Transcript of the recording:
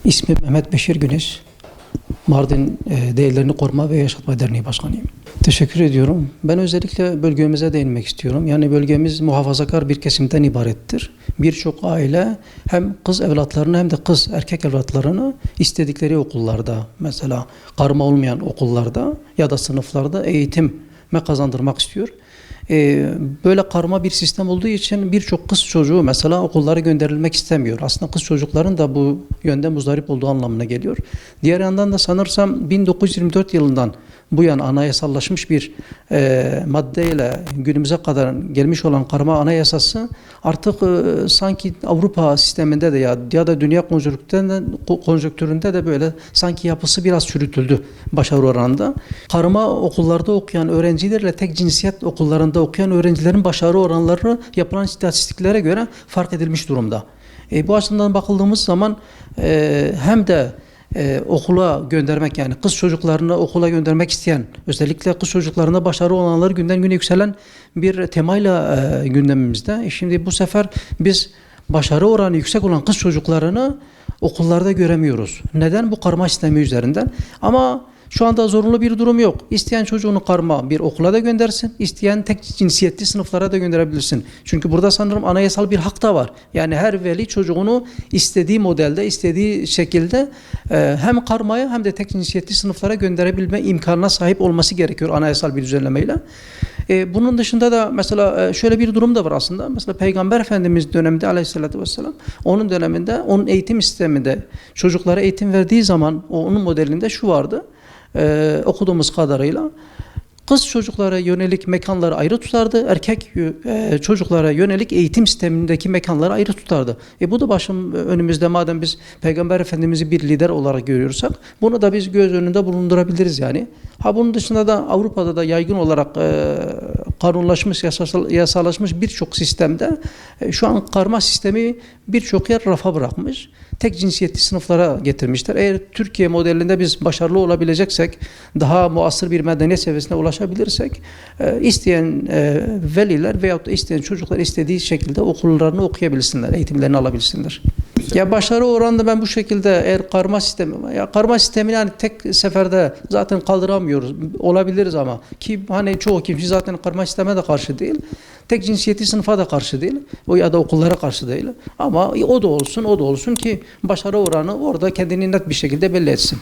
İsmim Mehmet Beşir Güneş. Mardin Değerlerini Koruma ve Yaşatma Derneği Başkanıyım. Teşekkür ediyorum. Ben özellikle bölgemize değinmek istiyorum. Yani bölgemiz muhafazakar bir kesimden ibarettir. Birçok aile hem kız evlatlarını hem de kız erkek evlatlarını istedikleri okullarda, mesela karma olmayan okullarda ya da sınıflarda eğitime kazandırmak istiyor. Böyle karma bir sistem olduğu için birçok kız çocuğu mesela okullara gönderilmek istemiyor. Aslında kız çocukların da bu yönde muzdarip olduğu anlamına geliyor. Diğer yandan da sanırsam 1924 yılından bu yana anayasallaşmış bir maddeyle günümüze kadar gelmiş olan karma anayasası artık sanki Avrupa sisteminde de ya da dünya konjonktüründe de böyle sanki yapısı biraz çürütüldü başarı oranında. Karma okullarda okuyan öğrencilerle tek cinsiyet okullarında okuyan öğrencilerin başarı oranları yapılan istatistiklere göre fark edilmiş durumda. Bu açıdan bakıldığımız zaman hem de okula göndermek, yani kız çocuklarını okula göndermek isteyen, özellikle kız çocuklarında başarı olanları günden güne yükselen bir temayla gündemimizde. Şimdi bu sefer biz başarı oranı yüksek olan kız çocuklarını okullarda göremiyoruz. Neden? Bu karma sistemi üzerinden. Ama şu anda zorunlu bir durum yok. İsteyen çocuğunu karma bir okula da göndersin, isteyen tek cinsiyetli sınıflara da gönderebilirsin. Çünkü burada sanırım anayasal bir hak da var. Yani her veli çocuğunu istediği modelde, istediği şekilde hem karmaya hem de tek cinsiyetli sınıflara gönderebilme imkanına sahip olması gerekiyor anayasal bir düzenlemeyle. Bunun dışında da mesela şöyle bir durum da var aslında. Mesela Peygamber Efendimiz döneminde aleyhissalatü vesselam, onun döneminde, onun eğitim sisteminde çocuklara eğitim verdiği zaman onun modelinde şu vardı. Okuduğumuz kadarıyla kız çocuklara yönelik mekanları ayrı tutardı, erkek çocuklara yönelik eğitim sistemindeki mekanları ayrı tutardı. Bu da önümüzde, madem biz Peygamber Efendimiz'i bir lider olarak görüyorsak bunu da biz göz önünde bulundurabiliriz yani. Bunun dışında da Avrupa'da da yaygın olarak kanunlaşmış, yasalaşmış birçok sistemde şu an karma sistemi birçok yer rafa bırakmış. Tek cinsiyetli sınıflara getirmişler. Eğer Türkiye modelinde biz başarılı olabileceksek, daha muasır bir medeniyet seviyesine ulaşabilirsek, isteyen veliler veyahut da isteyen çocuklar istediği şekilde okullarını okuyabilsinler, eğitimlerini alabilsinler. Ya başarı oranında ben bu şekilde, eğer karma sistemi yani tek seferde zaten kaldıramıyoruz. Olabiliriz ama ki hani çoğu kimse zaten karma sisteme de karşı değil. Tek cinsiyetli sınıfa da karşı değil. O ya da okullara karşı değil. Ama o da olsun ki başarı oranı orada kendini net bir şekilde belli etsin.